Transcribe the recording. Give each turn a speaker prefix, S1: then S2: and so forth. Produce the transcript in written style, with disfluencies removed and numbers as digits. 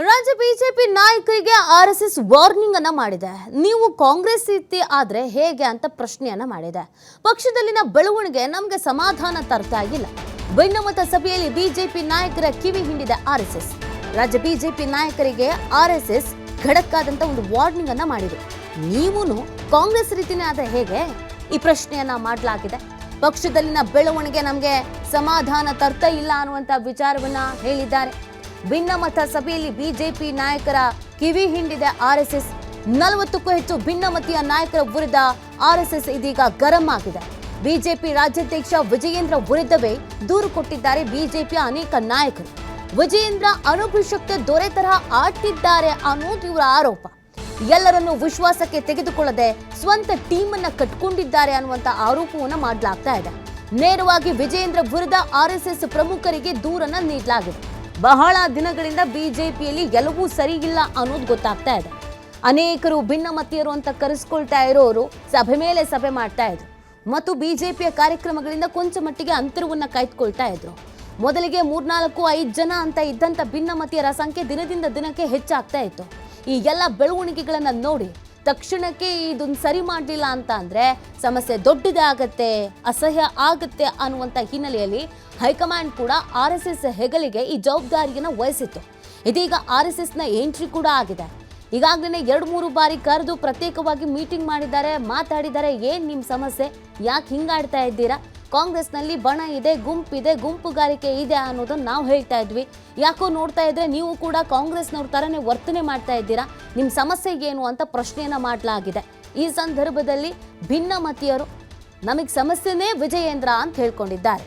S1: ರಾಜ್ಯ ಬಿಜೆಪಿ ನಾಯಕರಿಗೆ RSS warning ಅನ್ನ ಮಾಡಿದೆ. ನೀವು ಕಾಂಗ್ರೆಸ್ ರೀತಿ ಆದ್ರೆ ಹೇಗೆ ಅಂತ ಪ್ರಶ್ನೆಯನ್ನ ಮಾಡಿದೆ. ಪಕ್ಷದಲ್ಲಿನ ಬೆಳವಣಿಗೆ ನಮಗೆ ಸಮಾಧಾನ ತರ್ತಾ ಇಲ್ಲ. ಭಿನ್ನಮತ ಸಭೆಯಲ್ಲಿ ಬಿಜೆಪಿ ನಾಯಕರ ಕಿವಿ ಹಿಂಡಿದೆ ಆರ್ಎಸ್ಎಸ್. ರಾಜ್ಯ ಬಿಜೆಪಿ ನಾಯಕರಿಗೆ ಆರ್ಎಸ್ಎಸ್ ಖಡಕ್ ಆದಂತ ಒಂದು ವಾರ್ನಿಂಗ್ ಅನ್ನ ಮಾಡಿದೆ. ನೀವು ಕಾಂಗ್ರೆಸ್ ರೀತಿನೇ ಆದ್ರೆ ಹೇಗೆ ಈ ಪ್ರಶ್ನೆಯನ್ನ ಮಾಡಲಾಗಿದೆ. ಪಕ್ಷದಲ್ಲಿನ ಬೆಳವಣಿಗೆ ನಮಗೆ ಸಮಾಧಾನ ತರ್ತಾ ಇಲ್ಲ ಅನ್ನುವಂತ ವಿಚಾರವನ್ನ ಹೇಳಿದ್ದಾರೆ. ಭಿನ್ನಮತ ಸಭೆಯಲ್ಲಿ ಬಿಜೆಪಿ ನಾಯಕರ ಕಿವಿ ಹಿಂಡಿದೆ ಆರ್ಎಸ್ಎಸ್. 40ಕ್ಕೂ ಹೆಚ್ಚು ಭಿನ್ನಮತೀಯ ನಾಯಕರ ವಿರುದ್ಧ ಆರ್ಎಸ್ಎಸ್ ಇದೀಗ ಗರಂ ಆಗಿದೆ. ಬಿಜೆಪಿ ರಾಜ್ಯಾಧ್ಯಕ್ಷ ವಿಜಯೇಂದ್ರ ವಿರುದ್ಧವೇ ದೂರು ಕೊಟ್ಟಿದ್ದಾರೆ ಬಿಜೆಪಿಯ ಅನೇಕ ನಾಯಕರು. ವಿಜಯೇಂದ್ರ ಅನಭಿಷಿಕ್ತ ದೊರೆ ತರಹ ಆಡ್ತಿದ್ದಾರೆ ಅನ್ನೋದು ಇವರ ಆರೋಪ. ಎಲ್ಲರನ್ನು ವಿಶ್ವಾಸಕ್ಕೆ ತೆಗೆದುಕೊಳ್ಳದೆ ಸ್ವಂತ ಟೀಮ್ ಅನ್ನ ಕಟ್ಕೊಂಡಿದ್ದಾರೆ ಅನ್ನುವಂತ ಆರೋಪವನ್ನ ಮಾಡಲಾಗ್ತಾ ಇದೆ. ನೇರವಾಗಿ ವಿಜಯೇಂದ್ರ ವಿರುದ್ಧ ಆರ್ಎಸ್ಎಸ್ ಪ್ರಮುಖರಿಗೆ ದೂರನ್ನ ನೀಡಲಾಗಿದೆ. ಬಹಳ ದಿನಗಳಿಂದ ಬಿಜೆಪಿಯಲ್ಲಿ ಎಲ್ಲವೂ ಸರಿ ಇಲ್ಲ ಅನ್ನೋದು ಗೊತ್ತಾಗ್ತಾ ಇದೆ. ಅನೇಕರು ಭಿನ್ನಮತೀಯರು ಅಂತ ಕರೆಸ್ಕೊಳ್ತಾ ಇರೋರು ಸಭೆ ಮೇಲೆ ಸಭೆ ಮಾಡ್ತಾ ಇದ್ರು ಮತ್ತು ಬಿಜೆಪಿಯ ಕಾರ್ಯಕ್ರಮಗಳಿಂದ ಕೊಂಚ ಮಟ್ಟಿಗೆ ಅಂತರವನ್ನ ಕಾಯ್ದುಕೊಳ್ತಾ ಇದ್ರು. ಮೊದಲಿಗೆ 3-4-5 ಜನ ಅಂತ ಇದ್ದಂತ ಭಿನ್ನಮತೀಯರ ಸಂಖ್ಯೆ ದಿನದಿಂದ ದಿನಕ್ಕೆ ಹೆಚ್ಚಾಗ್ತಾ ಇತ್ತು. ಈ ಎಲ್ಲ ಬೆಳವಣಿಗೆಗಳನ್ನ ನೋಡಿ ತಕ್ಷಣಕ್ಕೆ ಇದನ್ನ ಸರಿ ಮಾಡಲಿಲ್ಲ ಅಂತ ಅಂದ್ರೆ ಸಮಸ್ಯೆ ದೊಡ್ಡದೇ ಆಗತ್ತೆ, ಅಸಹ್ಯ ಆಗತ್ತೆ ಅನ್ನುವಂಥ ಹಿನ್ನೆಲೆಯಲ್ಲಿ ಹೈಕಮಾಂಡ್ ಕೂಡ ಆರ್ಎಸ್ಎಸ್ ಹೆಗಲಿಗೆ ಈ ಜವಾಬ್ದಾರಿಯನ್ನು ವಹಿಸಿತ್ತು. ಇದೀಗ ಆರ್ಎಸ್ಎಸ್ನ ಎಂಟ್ರಿ ಕೂಡ ಆಗಿದೆ. ಈಗಾಗಲೇ 2-3 ಬಾರಿ ಕರೆದು ಪ್ರತ್ಯೇಕವಾಗಿ ಮೀಟಿಂಗ್ ಮಾಡಿದ್ದಾರೆ, ಮಾತಾಡಿದ್ದಾರೆ. ಏನ್ ನಿಮ್ಮ ಸಮಸ್ಯೆ, ಯಾಕೆ ಹಿಂಗಾಡ್ತಾ ಇದ್ದೀರಾ, ಕಾಂಗ್ರೆಸ್ನಲ್ಲಿ ಬಣ ಇದೆ, ಗುಂಪಿದೆ, ಗುಂಪುಗಾರಿಕೆ ಇದೆ ಅನ್ನೋದನ್ನ ನಾವು ಹೇಳ್ತಾ ಇದ್ವಿ. ಯಾಕೋ ನೋಡ್ತಾ ಇದ್ರೆ ನೀವು ಕೂಡ ಕಾಂಗ್ರೆಸ್ನವ್ರ ತರನೇ ವರ್ತನೆ ಮಾಡ್ತಾ ಇದ್ದೀರಾ, ನಿಮ್ಮ ಸಮಸ್ಯೆ ಏನು ಅಂತ ಪ್ರಶ್ನೆಯನ್ನ ಮಾಡಲಾಗಿದೆ. ಈ ಸಂದರ್ಭದಲ್ಲಿ ಭಿನ್ನಮತೀಯರು ನಮಗೆ ಸಮಸ್ಯೆನೇ ವಿಜಯೇಂದ್ರ ಅಂತ ಹೇಳ್ಕೊಂಡಿದ್ದಾರೆ.